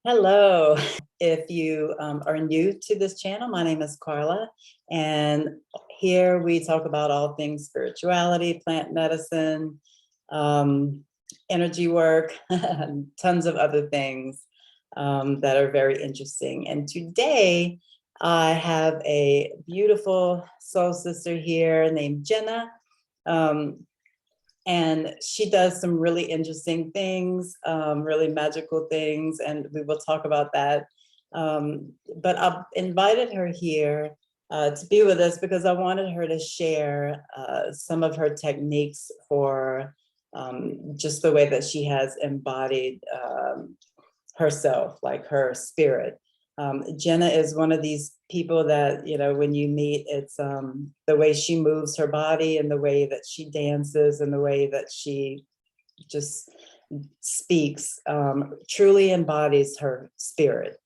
Hello. If you are new to this channel, my name is Carla, and here we talk about all things spirituality, plant medicine, energy work, and tons of other things that are very interesting. And today I have a beautiful soul sister here named Jenna. Um, and she does some really interesting things, really magical things, and we will talk about that. But I've invited her here to be with us because I wanted her to share some of her techniques for just the way that she has embodied herself, like her spirit. Jenna is one of these people that, you know, when you meet, it's the way she moves her body and the way that she dances and the way that she just speaks, truly embodies her spirit.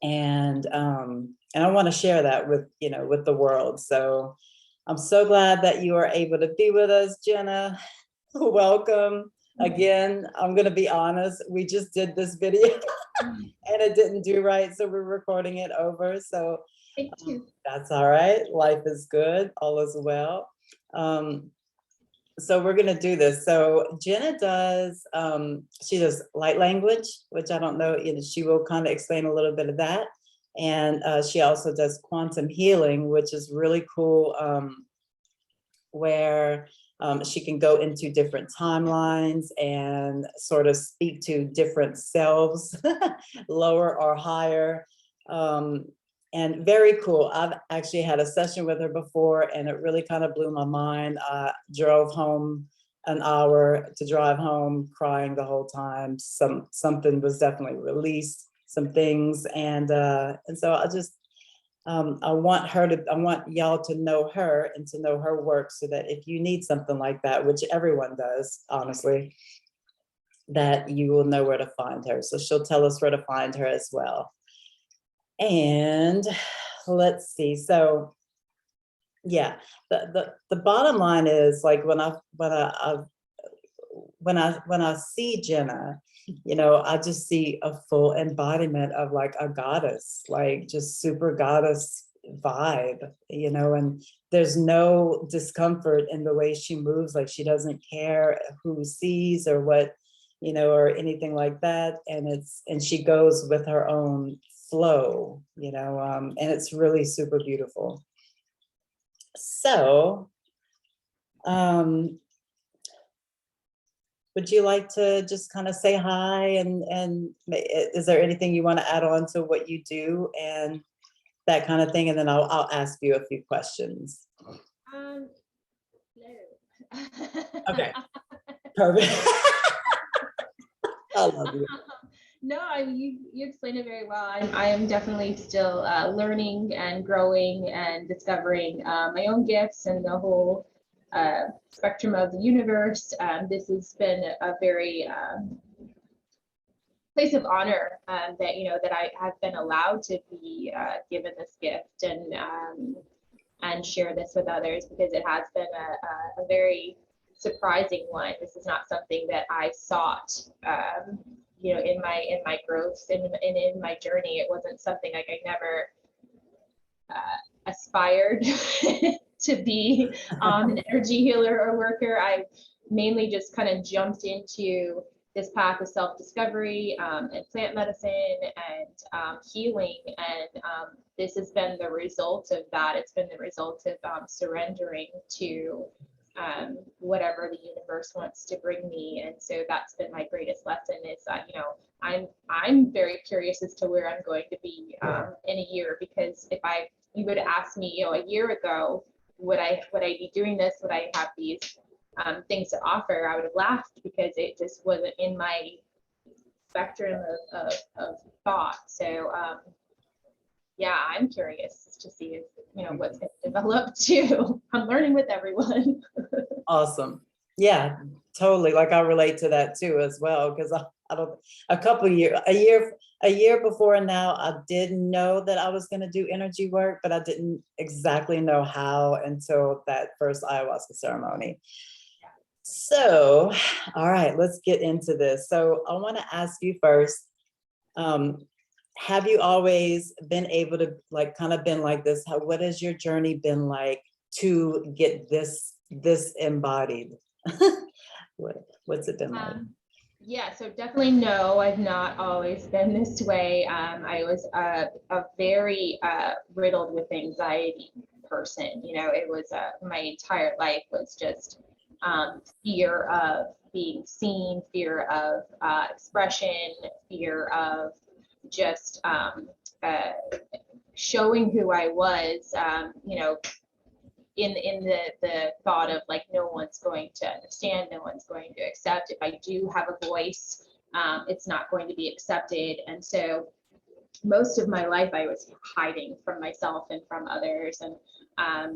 And I want to share that with, you know, with the world. So I'm so glad that you are able to be with us, Jenna. Welcome. Again, I'm going to be honest, we just did this video and it didn't do right, so we're recording it over. So that's all right. Life is good. All is well. So we're going to do this. So Jenna does, she does light language, which I don't know, you know, she will kind of explain a little bit of that. And she also does quantum healing, which is really cool, where she can go into different timelines and sort of speak to different selves, lower or higher. And very cool. I've actually had a session with her before and it really kind of blew my mind. I drove home an hour to drive home crying the whole time. Something was definitely released, some things. And so I want y'all to know her and to know her work so that if you need something like that, which everyone does, honestly, that you will know where to find her. So she'll tell us where to find her as well. And let's see. So yeah, the bottom line is, like, when I see Jenna, you know, I just see a full embodiment of like a goddess, like just super goddess vibe, you know, and there's no discomfort in the way she moves. Like, she doesn't care who sees or what, you know, or anything like that. And she goes with her own flow, you know, and it's really super beautiful. So, would you like to just kind of say hi, and is there anything you want to add on to what you do and that kind of thing? And then I'll ask you a few questions. No. Okay, perfect. I love you. No, you explained it very well. I am definitely still learning and growing and discovering my own gifts and the whole spectrum of the universe. This has been a very place of honor that, you know, that I have been allowed to be given this gift and share this with others, because it has been a very surprising one. This is not something that I sought, you know, in my growth and in my journey. It wasn't something, like, I never aspired to be an energy healer or worker. I mainly just kind of jumped into this path of self-discovery and plant medicine and healing. And this has been the result of that. It's been the result of surrendering to whatever the universe wants to bring me. And so that's been my greatest lesson, is that, you know, I'm very curious as to where I'm going to be in a year, because if you would ask me, you know, a year ago, would I be doing this? Would I have these things to offer? I would have laughed, because it just wasn't in my spectrum of thought. So yeah, I'm curious to see, you know, what's going to develop too. I'm learning with everyone. Awesome. Yeah, totally. Like, I relate to that too as well, because I don't, a year before now, I did know that I was going to do energy work, but I didn't exactly know how until that first ayahuasca ceremony. So, all right, let's get into this. So I want to ask you first, Have you always been able to like kind of been like this? What has your journey been like to get this embodied? What's it been like? Yeah, so definitely no, I've not always been this way. I was a very riddled with anxiety person. You know, it was my entire life was just fear of being seen, fear of expression, fear of just showing who I was. You know, in the thought of like no one's going to understand, no one's going to accept. If I do have a voice, it's not going to be accepted. And so most of my life I was hiding from myself and from others, and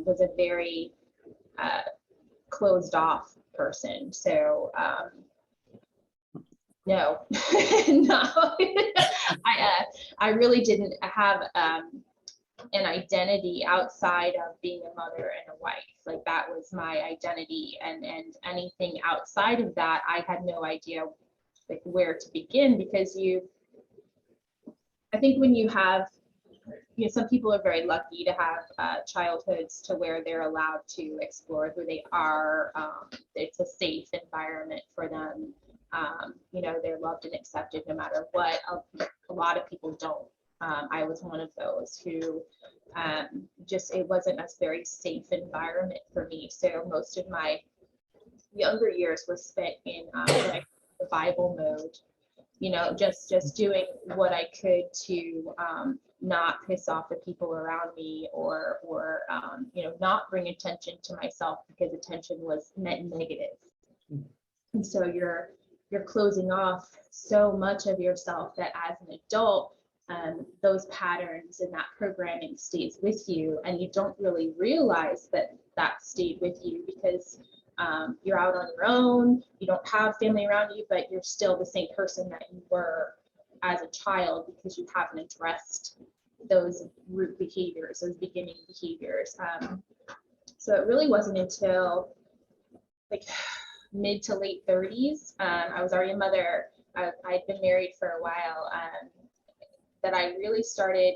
was a very closed off person. So no, no, I really didn't have an identity outside of being a mother and a wife. Like that was my identity, and anything outside of that, I had no idea like where to begin, because I think when you have, you know, some people are very lucky to have childhoods to where they're allowed to explore who they are. It's a safe environment for them. You know, they're loved and accepted no matter what. A lot of people don't. I was one of those who just, it wasn't a very safe environment for me. So most of my younger years was spent in like survival mode, you know, just doing what I could to not piss off the people around me, or you know, not bring attention to myself, because attention was meant negative. And so you're closing off so much of yourself that as an adult, those patterns and that programming stays with you, and you don't really realize that that stayed with you, because you're out on your own, you don't have family around you, but you're still the same person that you were as a child, because you haven't addressed those root behaviors, those beginning behaviors. So it really wasn't until like mid to late 30s, I was already a mother, I'd been married for a while, that I really started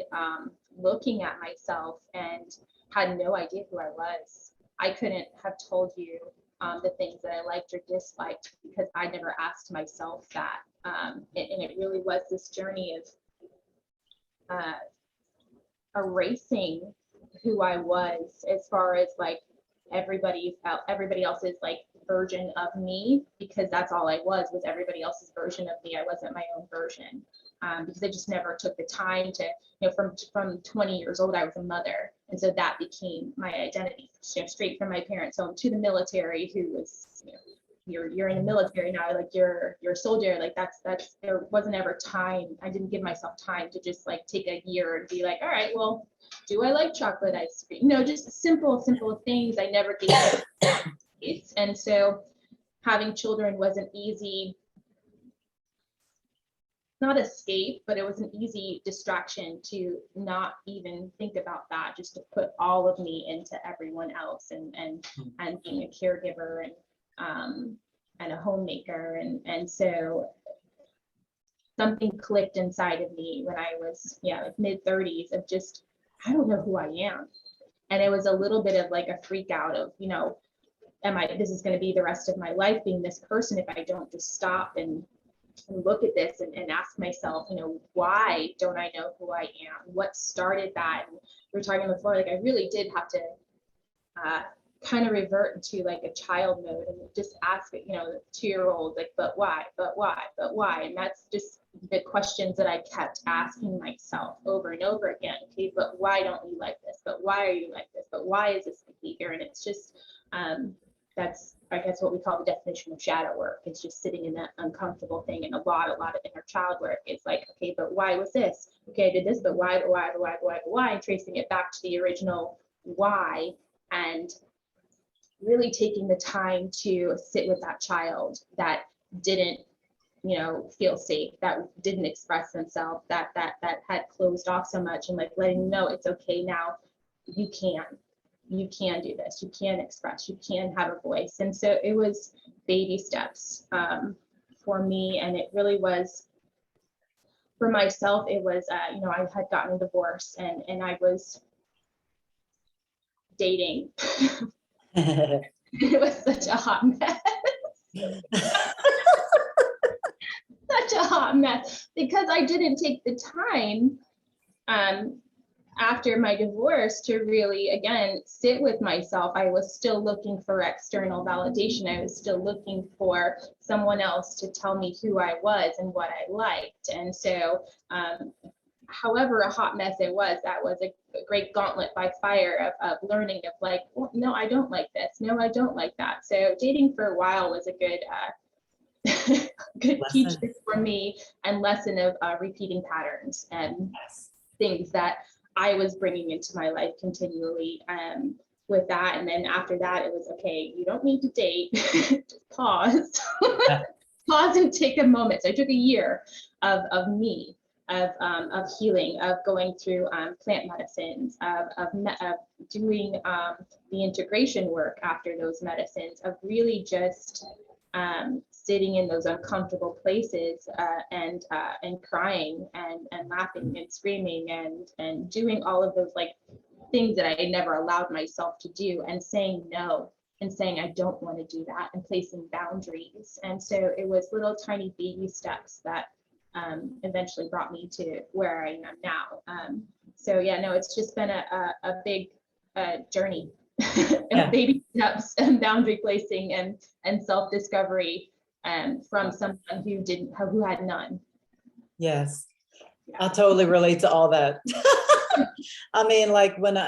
looking at myself and had no idea who I was. I couldn't have told you the things that I liked or disliked, because I never asked myself that. And it really was this journey of erasing who I was, as far as like everybody else's like version of me, because that's all I was everybody else's version of me. I wasn't my own version, because I just never took the time to, you know, from 20 years old I was a mother, and so that became my identity, you know, straight from my parents home to the military, who was, you know, you're in the military now, like you're a soldier, like that's there wasn't ever time. I didn't give myself time to just like take a year and be like, all right, well, do I like chocolate ice cream? No, just simple things. I never gave it. And so having children was an easy, not escape, but it was an easy distraction to not even think about that, just to put all of me into everyone else, and being a caregiver and a homemaker. And so something clicked inside of me when I was, yeah, like mid 30s, of just, I don't know who I am. And it was a little bit of like a freak out of, you know, this is going to be the rest of my life being this person if I don't just stop and look at this and ask myself, you know, why don't I know who I am? What started that? And we were talking before, like I really did have to kind of revert into like a child mode and just ask it, you know, the 2-year-old, like, but why? And that's just the questions that I kept asking myself over and over again. Okay, but why don't you like this? But why are you like this? But why is this behavior? And it's just, that's, I guess, what we call the definition of shadow work. It's just sitting in that uncomfortable thing, and a lot of inner child work. It's like, okay, but why was this? Okay, I did this, but why, and tracing it back to the original why, and really taking the time to sit with that child that didn't, you know, feel safe, that didn't express themselves, that had closed off so much, and like letting them know it's okay now, you can do this, you can express, you can have a voice. And so it was baby steps for me, and it really was for myself, it was, you know, I had gotten a divorce and I was dating. It was such a hot mess. Such a hot mess because I didn't take the time after my divorce to really, again, sit with myself. I was still looking for external validation. I was still looking for someone else to tell me who I was and what I liked. And so, however a hot mess it was, that was a great gauntlet by fire of learning of like, well, no, I don't like this. No, I don't like that. So dating for a while was a good good teacher for me and lesson of repeating patterns and things that I was bringing into my life continually with that. And then after that, it was, okay, you don't need to date. Just pause. Pause and take a moment. So I took a year of me, of healing, of going through plant medicines, of doing the integration work after those medicines, of really just sitting in those uncomfortable places and crying and laughing and screaming and doing all of those like things that I had never allowed myself to do, and saying no and saying I don't want to do that, and placing boundaries. And so it was little tiny baby steps that eventually brought me to where I am now. So yeah, no, it's just been a big journey. Yeah. Baby steps and boundary placing and self-discovery from someone who had none. Yes, Yeah. I totally relate to all that. I mean, like when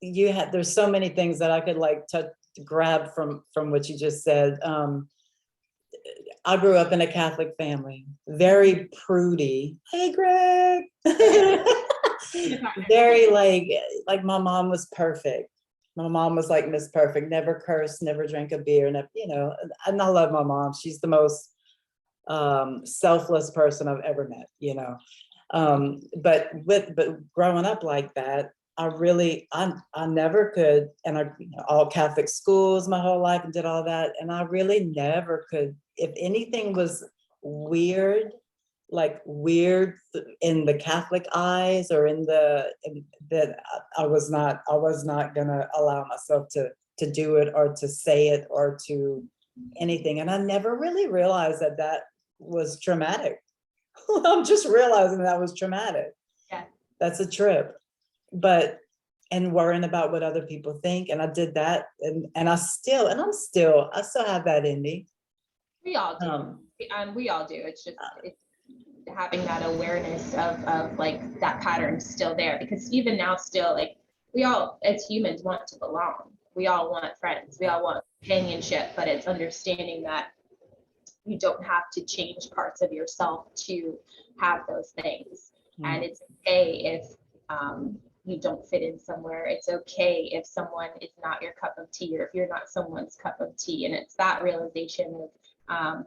there's so many things that I could like grab from what you just said. I grew up in a Catholic family, very prudy. Hey, Greg. Very like my mom was perfect. My mom was like Miss Perfect, never cursed, never drank a beer, and you know, and I love my mom. She's the most selfless person I've ever met, you know. But growing up like that, I never could, and I, you know, all Catholic schools my whole life and did all that, and I really never could. If anything was weird, like weird in the Catholic eyes, or that I was not gonna allow myself to do it or to say it or to anything. And I never really realized that was traumatic. I'm just realizing that was traumatic. Yeah. That's a trip. And worrying about what other people think. And I did that, and I still have that in me. We all do. We all do. It's just it's having that awareness of like that pattern still there, because even now still, like, we all as humans want to belong. We all want friends. We all want companionship, but it's understanding that you don't have to change parts of yourself to have those things. And it's okay if you don't fit in somewhere. It's okay if someone is not your cup of tea, or if you're not someone's cup of tea. And it's that realization of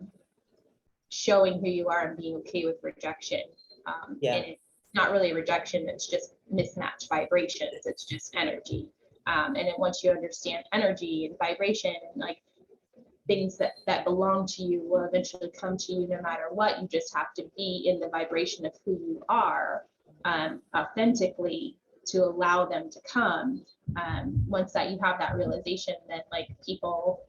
showing who you are and being okay with rejection. And it's not really rejection, it's just mismatched vibrations. It's just energy. And then once you understand energy and vibration, and like things that belong to you will eventually come to you no matter what. You just have to be in the vibration of who you are authentically to allow them to come. Once that you have that realization, then like people,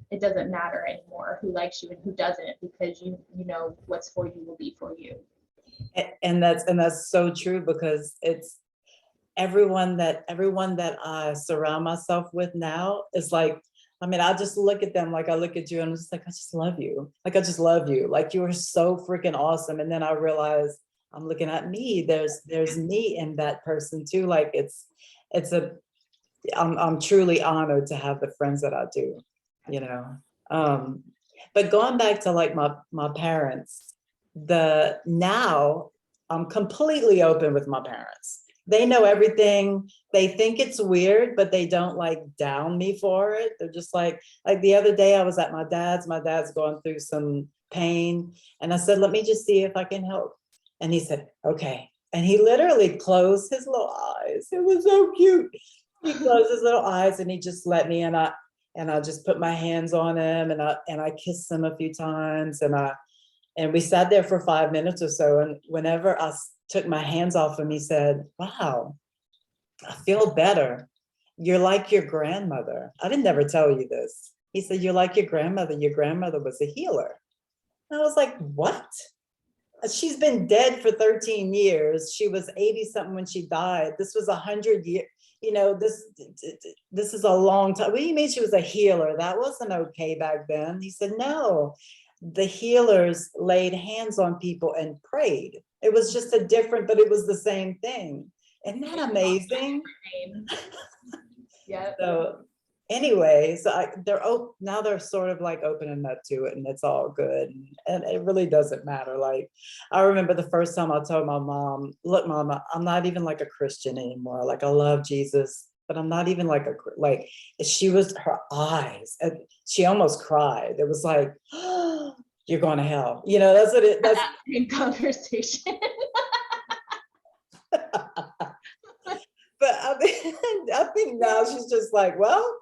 it doesn't matter anymore who likes you and who doesn't, because you know what's for you will be for you. And that's so true, because it's everyone that I surround myself with now is like, I mean, I just look at them like I look at you, and I'm just like, I just love you. Like, I just love you. Like, you are so freaking awesome. And then I realize I'm looking at me. There's me in that person too. Like, I'm truly honored to have the friends that I do, you know. But going back to like my parents, now I'm completely open with my parents. They know everything. They think it's weird, but they don't like down me for it. They're just like the other day I was at my dad's going through some pain. And I said, let me just see if I can help. And he said, okay. And he literally closed his little eyes. It was so cute. He closed his little eyes and he just let me, and I just put my hands on him, and I kissed him a few times, and And we sat there for 5 minutes or so. And whenever took my hands off him, he said, wow, I feel better. You're like your grandmother. I didn't ever tell you this. He said, you're like your grandmother. Your grandmother was a healer. And I was like, what? She's been dead for 13 years. She was 80 something when she died. This was 100 years. You know, this is a long time. What do you mean she was a healer? That wasn't okay back then. He said, no, the healers laid hands on people and prayed. It was just a different, but it was the same thing. Isn't that amazing? Yeah. So anyway, so now they're sort of like opening up to it, and it's all good. And it really doesn't matter. Like, I remember the first time I told my mom, look, Mama, I'm not even like a Christian anymore. Like, I love Jesus, but I'm not even like she was, her eyes, and she almost cried. It was like, oh, you're going to hell. You know, that's what that's in conversation. But I think now she's just like, well,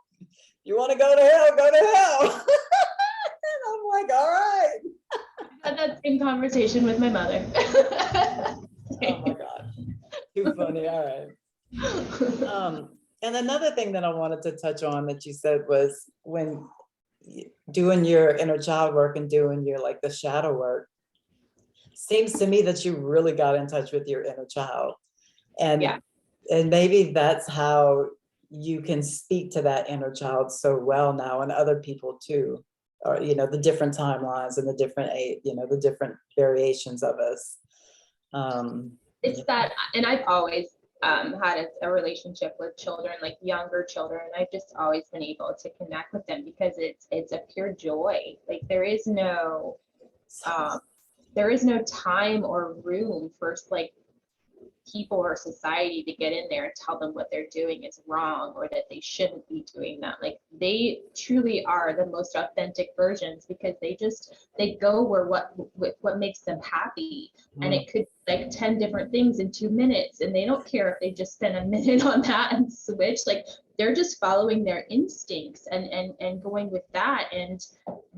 you want to go to hell, go to hell. And I'm like, all right. And that's in conversation with my mother. Oh my God. Too funny. All right. And another thing that I wanted to touch on that you said was when doing your inner child work and doing your like the shadow work, seems to me that you really got in touch with your inner child. And yeah. And maybe that's how you can speak to that inner child so well now, and other people too, or, you know, the different timelines and the different, you know, the different variations of us. It's Yeah. that, and I've always had a relationship with children, like younger children. I've just always been able to connect with them because it's a pure joy. Like there is no time or room for like people or society to get in there and tell them what they're doing is wrong or that they shouldn't be doing that. Like they truly are the most authentic versions because they go where what makes them happy. And it could like 10 different things in 2 minutes, and they don't care if they just spend a minute on that and switch. Like they're just following their instincts and going with that. And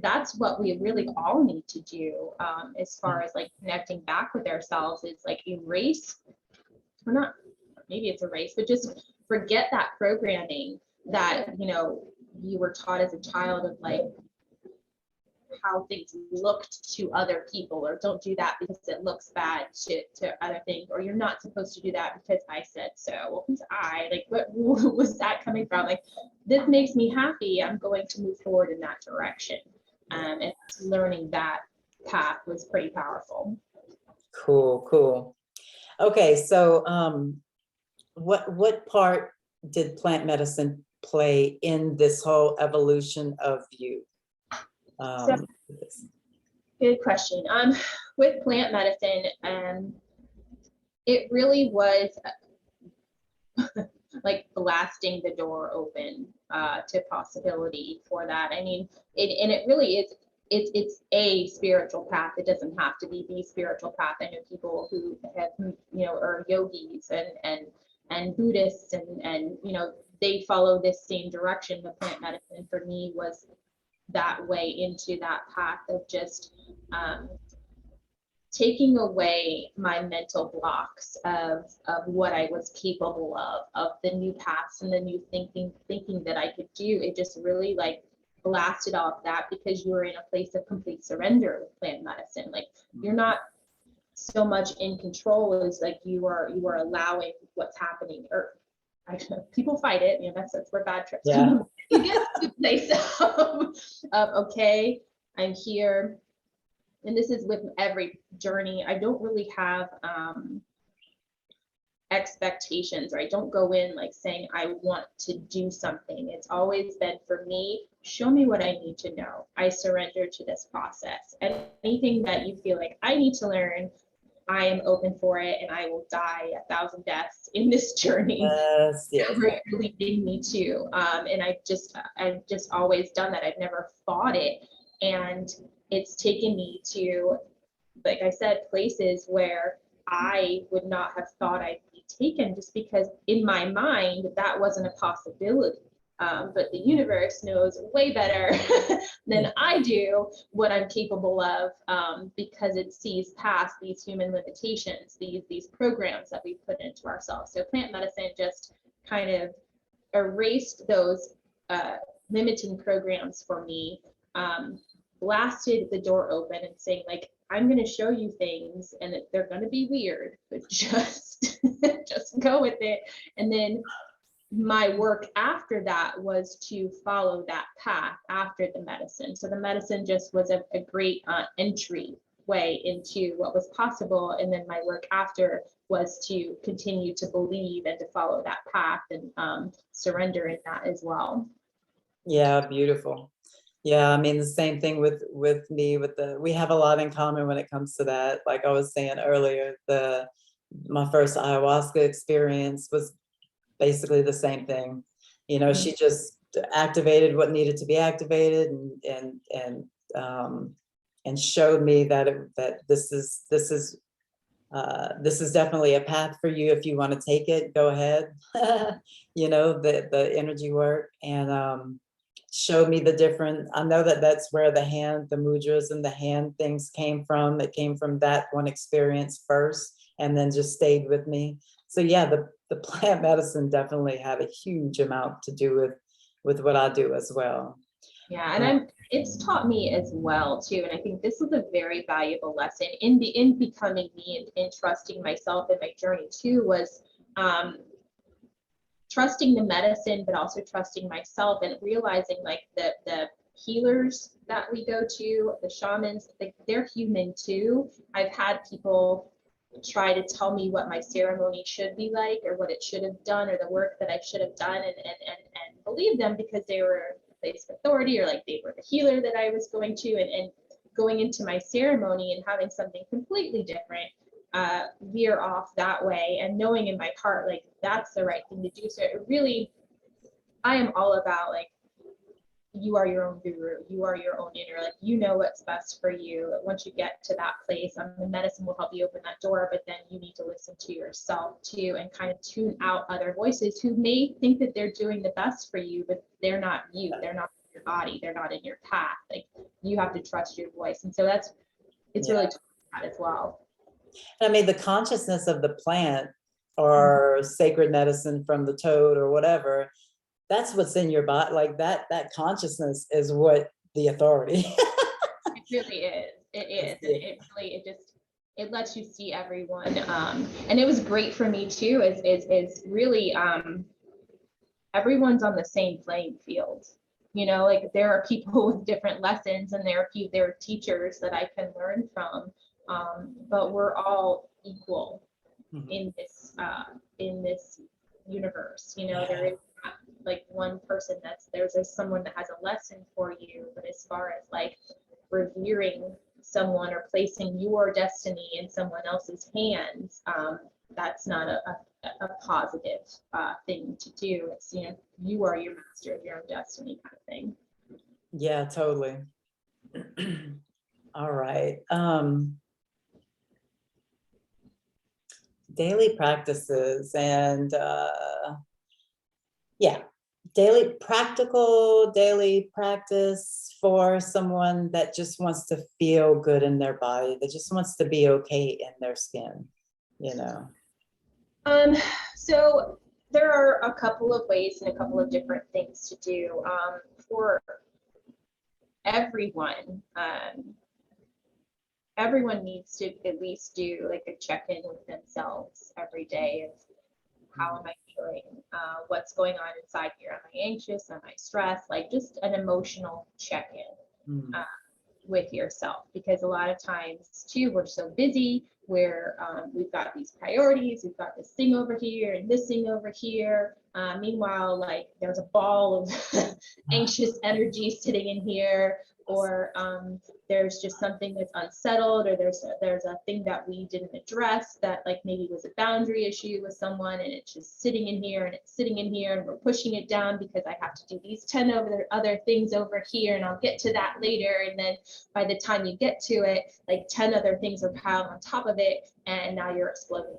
that's what we really all need to do as far as like connecting back with ourselves, is like erase, or not, maybe it's erase, but just forget that programming that, you know, you were taught as a child of like how things looked to other people, or don't do that because it looks bad to other things, or you're not supposed to do that because I said so. Well, who's I? Like, what was that coming from? Like, this makes me happy, I'm going to move forward in that direction. And learning that path was pretty powerful. Cool. Okay, so what part did plant medicine play in this whole evolution of you? Good question. With plant medicine, it really was like blasting the door open to possibility for that. I mean, it really is. It's a spiritual path. It doesn't have to be the spiritual path. I know people who have, you know, are yogis and Buddhists and you know, they follow this same direction. The plant medicine for me was that way into that path of just taking away my mental blocks of what I was capable of the new paths and the new thinking that I could do. It just really like blasted off that, because you were in a place of complete surrender with plant medicine. Like you're not so much in control as like you are allowing what's happening. Or I don't know, people fight it, you know, that's where bad trips come. You get to the place of okay, I'm here. And this is with every journey. I don't really have expectations, or I don't go in like saying I want to do something. It's always been, for me, show me what I need to know. I surrender to this process. And anything that you feel like I need to learn, I am open for it, and I will die 1,000 deaths in this journey. Yes. You're leading me to. And I've just always done that. I've never fought it. And it's taken me to, like I said, places where I would not have thought I'd be taken, just because in my mind that wasn't a possibility. But the universe knows way better than I do what I'm capable of, because it sees past these human limitations, these programs that we put into ourselves. So plant medicine just kind of erased those limiting programs for me, blasted the door open and saying, like, I'm going to show you things and they're going to be weird, but just just go with it. And then my work after that was to follow that path after the medicine. So the medicine just was a great entry way into what was possible. And then my work after was to continue to believe and to follow that path and surrender in that as well. Yeah, beautiful. Yeah, I mean, the same thing with me, we have a lot in common when it comes to that. Like I was saying earlier, my first ayahuasca experience was basically the same thing. You know, she just activated what needed to be activated and showed me that this is definitely a path for you. If you want to take it, go ahead. You know, the energy work, and showed me the different, I know that's where the mudras and the hand things came from. It came from that one experience first, and then just stayed with me. So yeah, the plant medicine definitely had a huge amount to do with what I do as well. Yeah, and it's taught me as well too. And I think this was a very valuable lesson in becoming me and in trusting myself in my journey too, was trusting the medicine, but also trusting myself and realizing like the healers that we go to, the shamans, like, they're human too. I've had people try to tell me what my ceremony should be like or what it should have done or the work that I should have done, and believe them because they were a place of authority, or like they were the healer that I was going to, and going into my ceremony and having something completely different veer off that way, and knowing in my heart like that's the right thing to do. So it really, I am all about like, you are your own guru, you are your own inner, like, you know what's best for you. Once you get to that place, the medicine will help you open that door, but then you need to listen to yourself too and kind of tune out other voices who may think that they're doing the best for you, but they're not you, they're not in your body, they're not in your path. Like, you have to trust your voice. And so it's really that as well. I mean, the consciousness of the plant or sacred medicine from the toad or whatever, that's what's in your body. Like that consciousness is what the authority. It really is. It is. It really, it lets you see everyone. And it was great for me too, is really everyone's on the same playing field. You know, like, there are people with different lessons, and there are teachers that I can learn from. But we're all equal in this universe. You know, there is not like one person there's someone that has a lesson for you, but as far as like revering someone or placing your destiny in someone else's hands, that's not a positive thing to do. It's, you know, you are your master of your own destiny kind of thing. Yeah, totally. All right. Daily practices and daily practice for someone that just wants to feel good in their body, that just wants to be okay in their skin, you know. So there are a couple of ways and a couple of different things to do for everyone. Everyone needs to at least do like a check-in with themselves every day of, how am I feeling? What's going on inside here? Am I anxious? Am I stressed? Like, just an emotional check-in with yourself, because a lot of times too, we're so busy where we've got these priorities, we've got this thing over here and this thing over here. Meanwhile, like, there's a ball of anxious energy sitting in here, or there's just something that's unsettled, or there's a thing that we didn't address that like maybe was a boundary issue with someone, and it's just sitting in here and it's sitting in here, and we're pushing it down because I have to do these 10 other things over here, and I'll get to that later. And then by the time you get to it, like 10 other things are piled on top of it, and now you're exploding.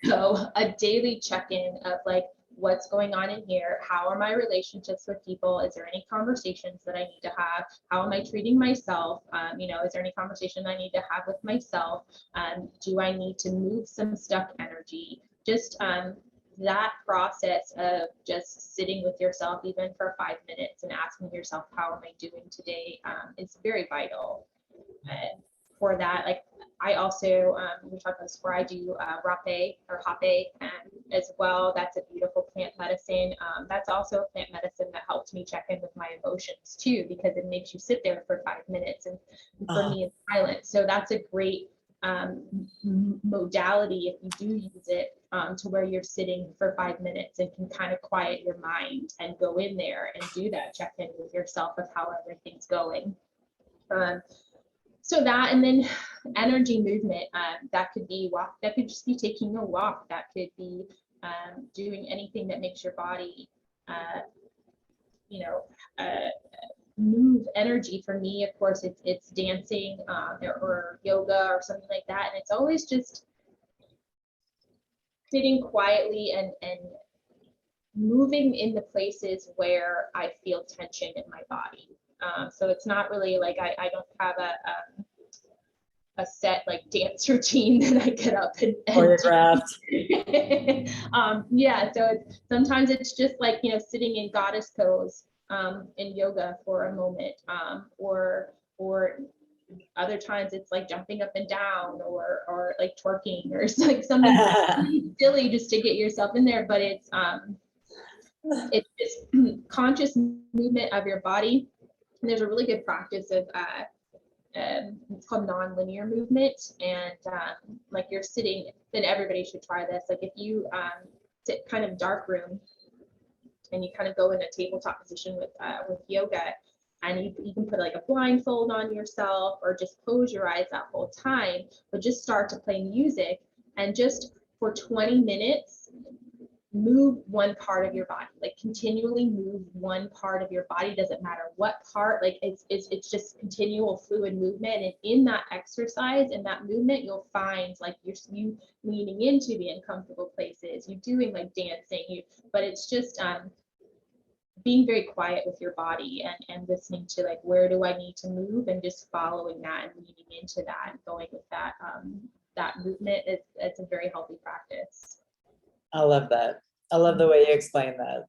So a daily check-in of like, what's going on in here? How are my relationships with people? Is there any conversations that I need to have? How am I treating myself? Is there any conversation I need to have with myself? Do I need to move some stuck energy? Just that process of just sitting with yourself, even for 5 minutes, and asking yourself, how am I doing today, is very vital. And for that, like, I also, we talked about this before, I do rapé or hape as well. That's a beautiful plant medicine. That's also a plant medicine that helps me check in with my emotions too, because it makes you sit there for 5 minutes, and for me, it's silence. So that's a great modality if you do use it, to where you're sitting for 5 minutes and can kind of quiet your mind and go in there and do that check in with yourself of how everything's going. So that, and then energy movement, that could be walk, that could just be taking a walk, that could be doing anything that makes your body move energy. For me, of course, it's dancing, or yoga or something like that, and it's always just sitting quietly and moving in the places where I feel tension in my body. So it's not really like I don't have a set like dance routine that I get up and choreographed. Yeah, so sometimes it's just like, sitting in goddess pose in yoga for a moment, or other times it's like jumping up and down, or like twerking, or like something really silly just to get yourself in there. But it's just conscious movement of your body. And there's a really good practice of it's called non-linear movement, and like you're sitting, then everybody should try this. Like if you sit kind of dark room, and you kind of go in a tabletop position with yoga, and you can put like a blindfold on yourself, or just close your eyes that whole time, but just start to play music, and just for 20 minutes move one part of your body, like continually move one part of your body, doesn't matter what part, like it's just continual fluid movement. And in that exercise and that movement, you'll find like you leaning into the uncomfortable places, you doing like dancing, but it's just being very quiet with your body, and listening to like, where do I need to move, and just following that and leaning into that and going with that that movement. It's a very healthy practice. I love that. I love the way you explain that.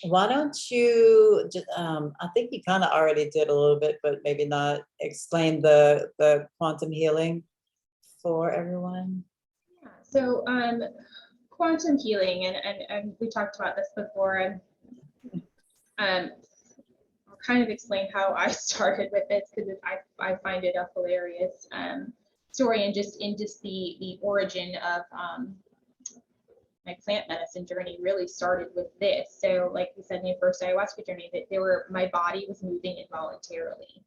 Why don't you just, I think you kind of already did a little bit, but maybe not, explain the quantum healing for everyone. Yeah, so quantum healing, and we talked about this before, and I'll kind of explain how I started with this, because I find it a hilarious story, and just the origin of my plant medicine journey really started with this. So like we said in the first ayahuasca journey, that my body was moving involuntarily.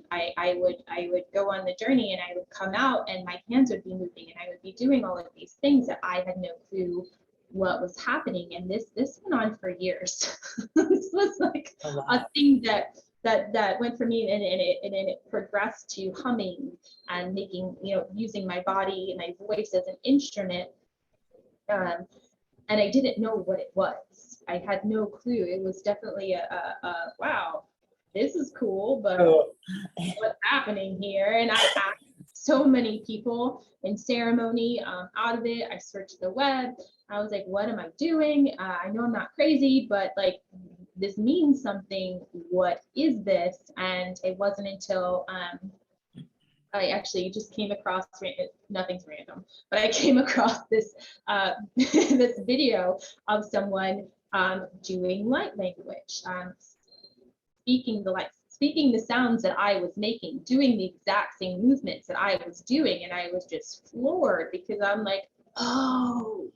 I would go on the journey, and I would come out, and my hands would be moving, and I would be doing all of these things that I had no clue what was happening. And this went on for years. This was like a thing that went for me, and it progressed to humming and making, using my body and my voice as an instrument. And I didn't know what it was. I had no clue. It was definitely a wow, this is cool, but what's happening here? And I asked so many people in ceremony out of it. I searched the web. I was like, what am I doing? I know I'm not crazy, but like, this means something. What is this? And it wasn't until I actually just came across, nothing's random, but I came across this this video of someone doing light language, speaking the sounds that I was making, doing the exact same movements that I was doing. And I was just floored, because I'm like, oh,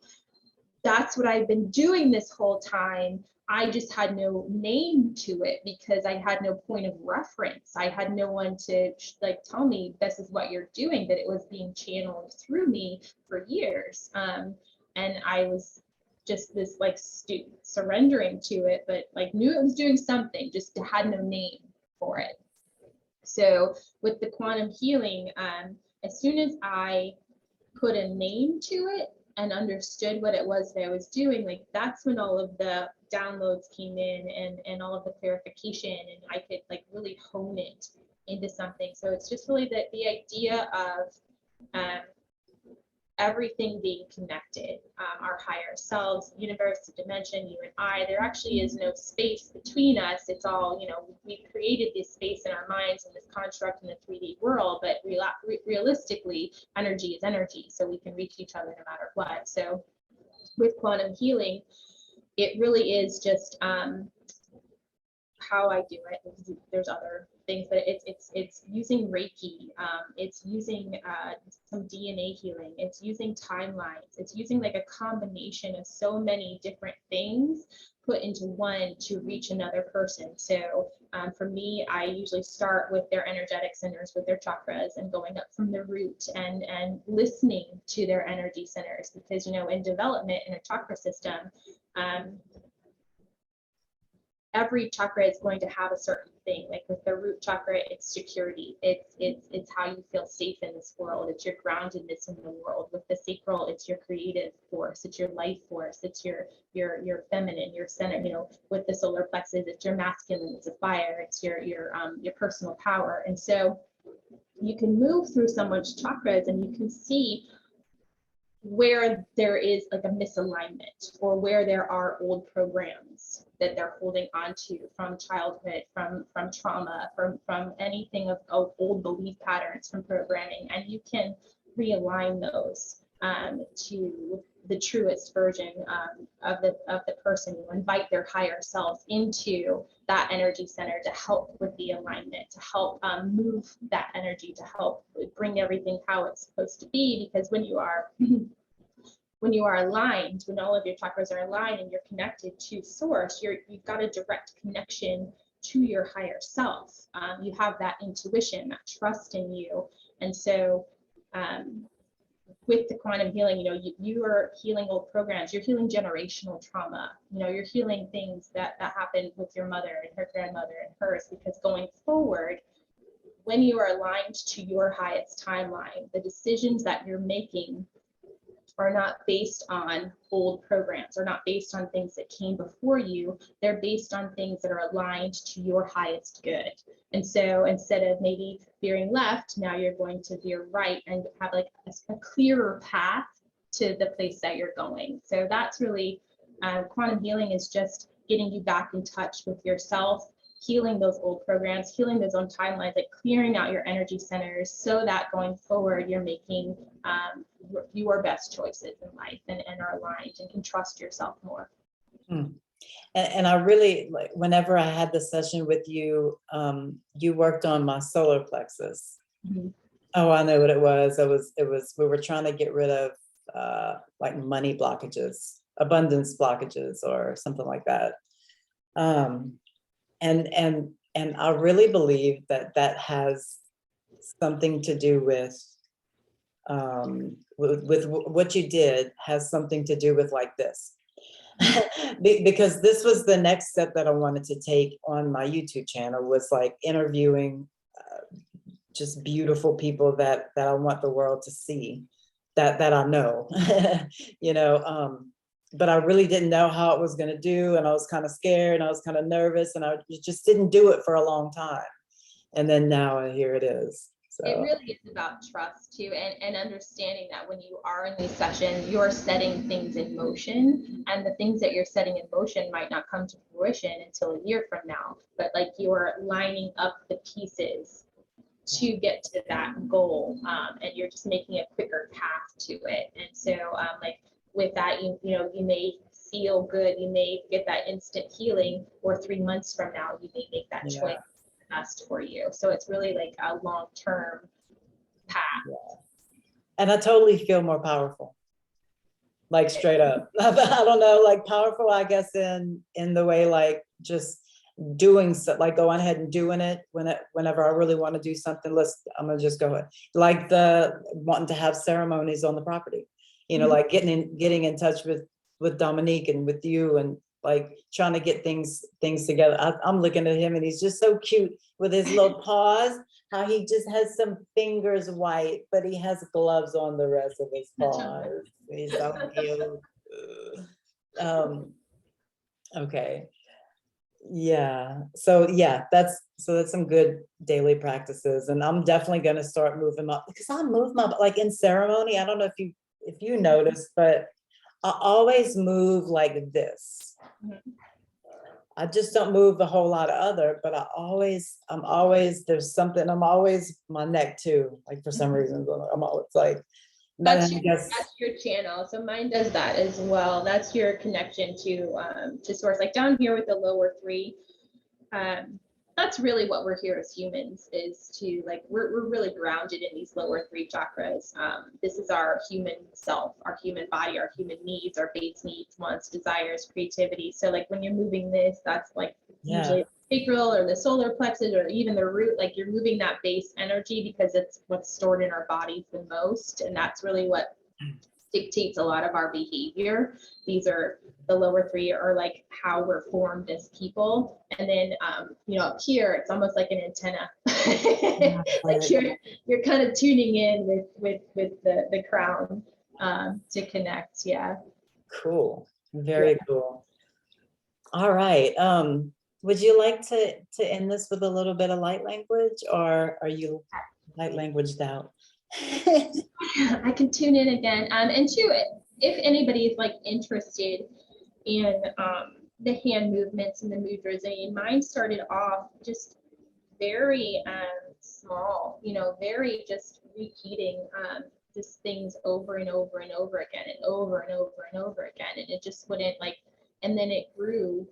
that's what I've been doing this whole time. I just had no name to it, because I had no point of reference. I had no one to like tell me this is what you're doing, that it was being channeled through me for years. And I was just this like surrendering to it, but like knew it was doing something, just had no name for it. So with the quantum healing, as soon as I put a name to it, and understood what it was that I was doing, like that's when all of the downloads came in and all of the clarification, and I could like really hone it into something. So it's just really the idea of everything being connected, our higher selves, universe, the dimension, you and I. There actually is no space between us. It's all, you know, we've created this space in our minds and this construct in the 3D world, but realistically, energy is energy, so we can reach each other no matter what. So with quantum healing, it really is just how I do it. There's other things, but it's using Reiki, it's using some DNA healing, it's using timelines, it's using like a combination of so many different things put into one to reach another person. So for me, I usually start with their energetic centers, with their chakras, and going up from the root and listening to their energy centers, because you know, in development in a chakra system, every chakra is going to have a certain thing. Like with the root chakra, it's security. It's how you feel safe in this world. It's your groundedness in the world. With the sacral, it's your creative force. It's your life force. It's your feminine, your center. You know, with the solar plexus, it's your masculine. It's a fire. It's your personal power. And so you can move through so much chakras, and you can see where there is like a misalignment, or where there are old programs that they're holding on to from childhood, from trauma, from anything of old belief patterns, from programming, and you can realign those to the truest version of the person. You invite their higher self into that energy center to help with the alignment, to help move that energy, to help bring everything how it's supposed to be. Because when you are aligned, when all of your chakras are aligned and you're connected to source, you've got a direct connection to your higher self. You have that intuition, that trust in you. And so with the quantum healing, you know, you are healing old programs, you're healing generational trauma, you know, you're healing things that happened with your mother and her grandmother and hers, because going forward, when you are aligned to your highest timeline, the decisions that you're making are not based on old programs, or not based on things that came before you. They're based on things that are aligned to your highest good. And so instead of maybe veering left, now you're going to veer right and have like a clearer path to the place that you're going. So that's really quantum healing, is just getting you back in touch with yourself, healing those old programs, healing those own timelines, like clearing out your energy centers, so that going forward, you're making your best choices in life and are aligned and can trust yourself more. And I really, like, whenever I had the session with you, you worked on my solar plexus. Mm-hmm. Oh, I know what it was. We were trying to get rid of like money blockages, abundance blockages, or something like that. And I really believe that has something to do with what you did, has something to do with like this. Because this was the next step that I wanted to take on my YouTube channel, was like interviewing just beautiful people that I want the world to see, that I know, you know, but I really didn't know how it was going to do. And I was kind of scared, and I was kind of nervous, and I just didn't do it for a long time. And then now here it is. So it really is about trust too, and understanding that when you are in these sessions, you're setting things in motion, and the things that you're setting in motion might not come to fruition until a year from now, but like you're lining up the pieces to get to that goal, and you're just making a quicker path to it. And so like with that, you know, you may feel good, you may get that instant healing, or 3 months from now, you may make that choice best for you. So it's really like a long-term path. Yeah. And I totally feel more powerful, like straight up. I don't know, like powerful, I guess, in the way, like just doing so, like going ahead and doing it whenever I really want to do something. I'm gonna just go ahead, like the wanting to have ceremonies on the property, you know, like getting in touch with Dominique and with you, and like trying to get things together. I'm looking at him, and he's just so cute with his little paws, how he just has some fingers white, but he has gloves on the rest of his paws. He's so cute. Okay. Yeah. So yeah, that's some good daily practices. And I'm definitely gonna start moving up because I move my like in ceremony. I don't know if you notice, but I always move like this. Mhm. I just don't move a whole lot of other, but I'm always, there's something, I'm always my neck too. Like for some reason, I'm always like, but I guess, That's your channel. So mine does that as well. That's your connection to source. Like down here with the lower three, that's really what we're here as humans is to like we're really grounded in these lower three chakras. This is our human self, our human body, our human needs, our base needs, wants, desires, creativity. So like when you're moving this, that's like yeah, usually sacral or the solar plexus or even the root, like you're moving that base energy because it's what's stored in our bodies the most, and that's really what dictates a lot of our behavior. These are the lower three are like how we're formed as people. And then up here it's almost like an antenna. Like you're kind of tuning in with the crown to connect. Yeah. cool. Very cool. All right. Would you like to end this with a little bit of light language, or are you light languaged out? I can tune in again. And two, if anybody is like interested in the hand movements and the mudras, I mean, mine started off just very small, very just repeating just things over and over and over again and over and over and over again. And it just wouldn't like, and then it grew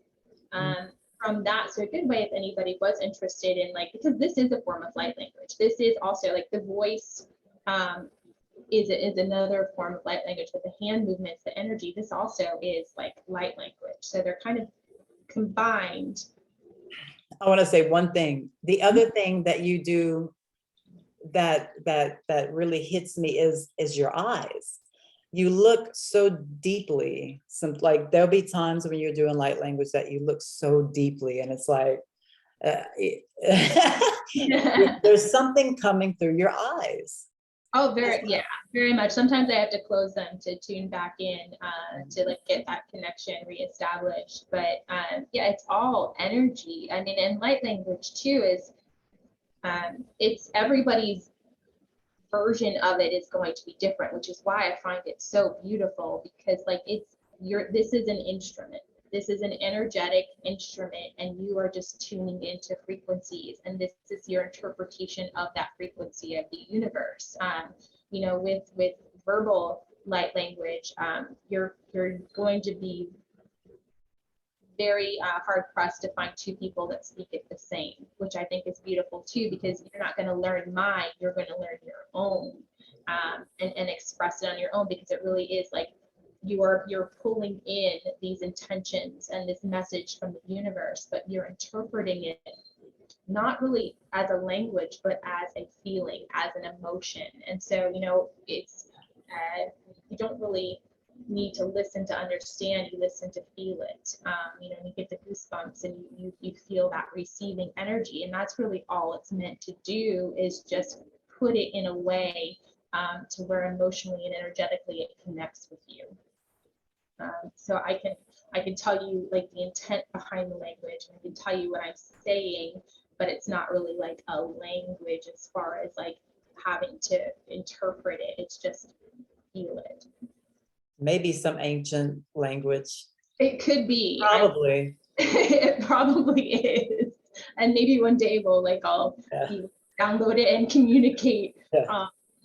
from that. So a good way if anybody was interested in like, because this is a form of light language. This is also like the voice is another form of light language, but the hand movements, the energy, this also is like light language. So they're kind of combined. I want to say one thing. The other thing that you do that really hits me is your eyes. You look so deeply. Like there'll be times when you're doing light language that you look so deeply, and it's like there's something coming through your eyes. Oh, very much. Sometimes I have to close them to tune back in to like get that connection reestablished. But yeah, it's all energy. I mean, and light language too is it's everybody's version of it is going to be different, which is why I find it so beautiful because like this is an instrument. This is an energetic instrument, and you are just tuning into frequencies, and this is your interpretation of that frequency of the universe. With verbal light language, you're going to be very hard pressed to find two people that speak it the same, which I think is beautiful too, because you're not going to learn mine, you're going to learn your own and express it on your own, because it really is like you're pulling in these intentions and this message from the universe, but you're interpreting it not really as a language, but as a feeling, as an emotion. And so, it's you don't really need to listen to understand, you listen to feel it. You get the goosebumps and you feel that receiving energy. And that's really all it's meant to do, is just put it in a way to where emotionally and energetically it connects with you. So I can tell you like the intent behind the language, and I can tell you what I'm saying, but it's not really like a language as far as like having to interpret it. It's just feel it. Maybe some ancient language. It could be. Probably. It probably is. And maybe one day I'll download it and communicate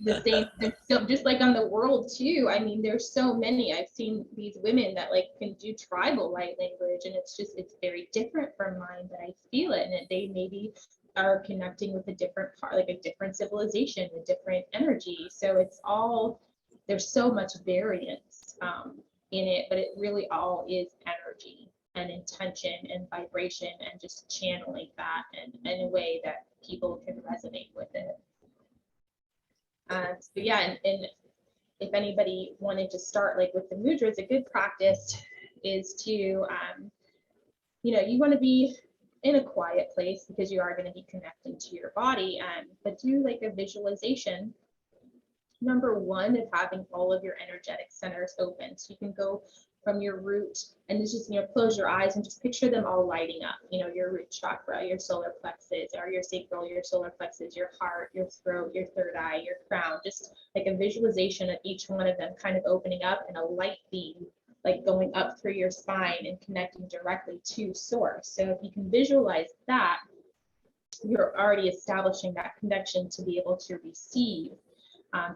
the same. So just like on the world too. I mean, there's so many. I've seen these women that like can do tribal light language, and it's very different from mine, but I feel it, and they maybe are connecting with a different part, like a different civilization, a different energy. So it's all, there's so much variance in it, but it really all is energy and intention and vibration, and just channeling that in a way that people can resonate with it. So yeah, and if anybody wanted to start like with the mudras, a good practice is to, you want to be in a quiet place because you are going to be connecting to your body, but do like a visualization number one of having all of your energetic centers open. So you can go from your root and it's just, close your eyes and just picture them all lighting up, your root chakra, your solar plexus, or your sacral, your solar plexus, your heart, your throat, your third eye, your crown, just like a visualization of each one of them kind of opening up and a light beam like going up through your spine and connecting directly to source. So if you can visualize that, you're already establishing that connection to be able to receive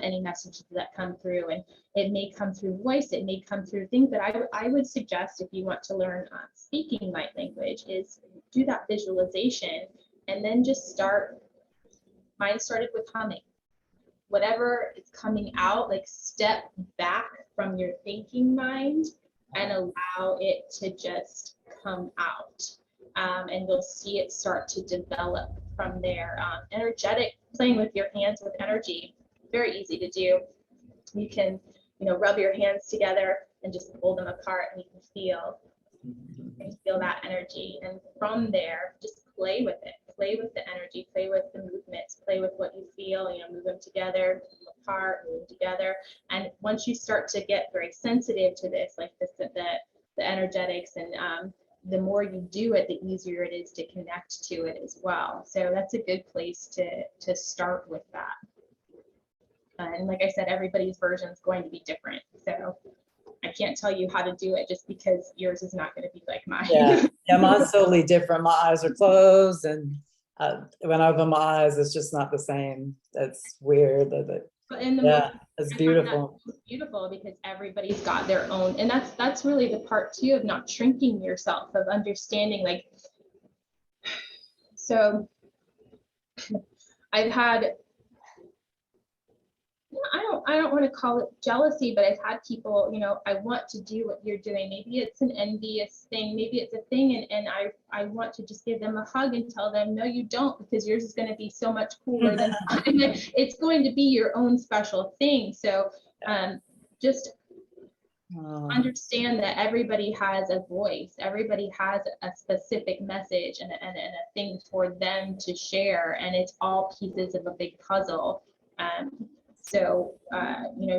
any messages that come through. And it may come through voice, it may come through things that I would suggest if you want to learn speaking light language is do that visualization and then just start. Mine started with humming. Whatever is coming out, like step back from your thinking mind and allow it to just come out. And you'll see it start to develop from there. Energetic, playing with your hands with energy, very easy to do. You can, rub your hands together and just pull them apart and you can feel that energy. And from there, just play with it, play with the energy, play with the movements, play with what you feel, move them together, move them apart, move them together. And once you start to get very sensitive to this, like the energetics and the more you do it, the easier it is to connect to it as well. So that's a good place to start with that. And like I said, everybody's version is going to be different. So I can't tell you how to do it just because yours is not going to be like mine. Yeah, mine's totally different. My eyes are closed, and when I open my eyes, it's just not the same. That's weird. It's beautiful. It's beautiful because everybody's got their own, and that's really the part too of not shrinking yourself, of understanding. Like, so I've had. I don't want to call it jealousy, but I've had people, I want to do what you're doing. Maybe it's an envious thing, maybe it's a thing, and I want to just give them a hug and tell them, no, you don't, because yours is going to be so much cooler than mine. It's going to be your own special thing. So just understand that everybody has a voice, everybody has a specific message and a thing for them to share, and it's all pieces of a big puzzle. So,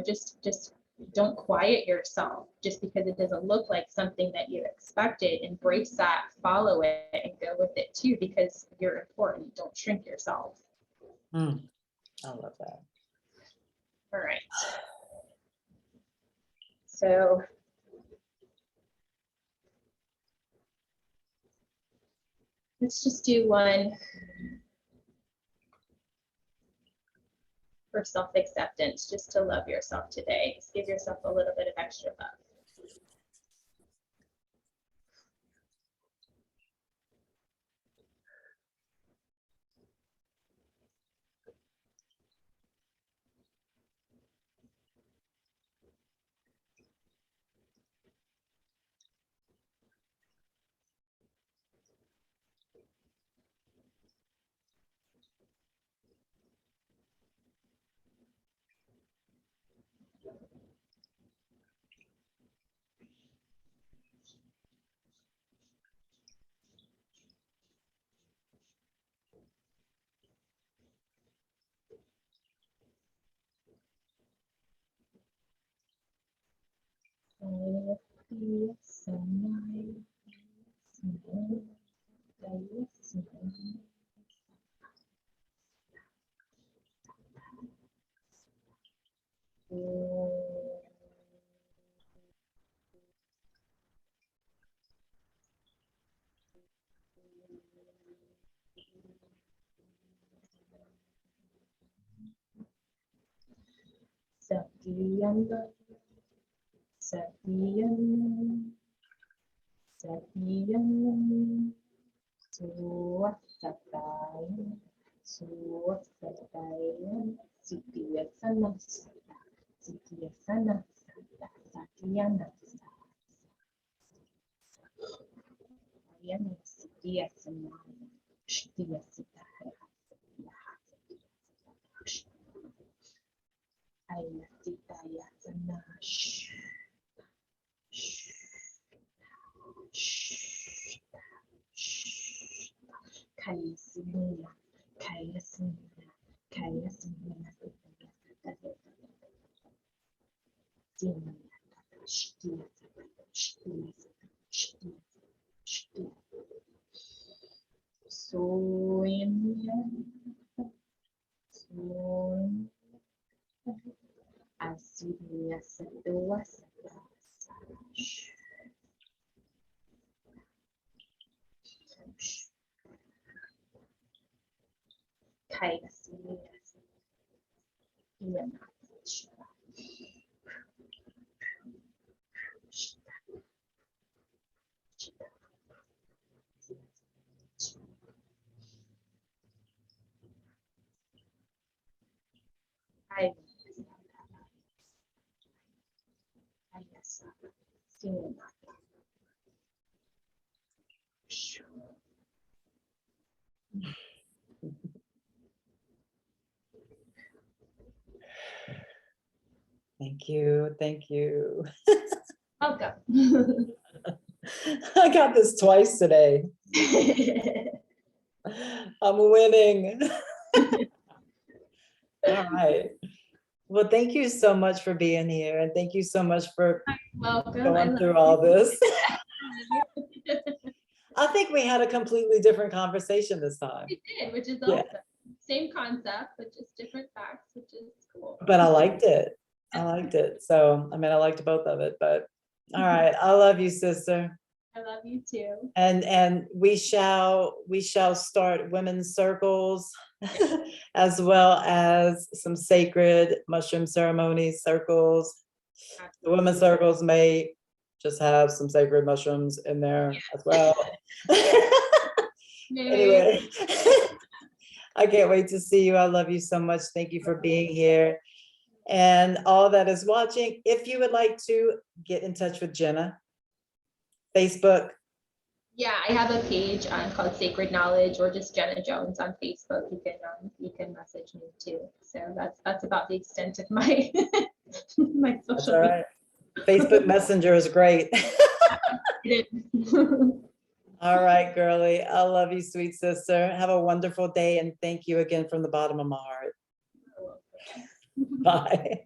just don't quiet yourself just because it doesn't look like something that you expected. Embrace that, follow it, and go with it too, because you're important. Don't shrink yourself. I love that. All right. So, let's just do one for self-acceptance, just to love yourself today. Just give yourself a little bit of extra love. Thank you. Thank you. Welcome. I got this twice today. I'm winning. All right. Well, thank you so much for being here. And thank you so much for Welcome. going through all this. I think we had a completely different conversation this time. We did, which is Yeah. awesome. Same concept, but just different facts, which is cool. But I liked it. I liked it. So, I mean, I liked both of it, but all right. I love you, sister. I love you too. And we shall start women's circles as well as some sacred mushroom ceremony circles. The women's circles may just have some sacred mushrooms in there as well. Anyway, I can't wait to see you. I love you so much. Thank you for being here. And all that is watching, if you would like to get in touch with Jenna, Facebook. Yeah, I have a page called Sacred Knowledge, or just Jenna Jones on Facebook. You can message me too. So that's about the extent of my my That's social all media. right. Facebook Messenger is great. All right, girly. I love you, sweet sister. Have a wonderful day, and thank you again from the bottom of my heart. Bye.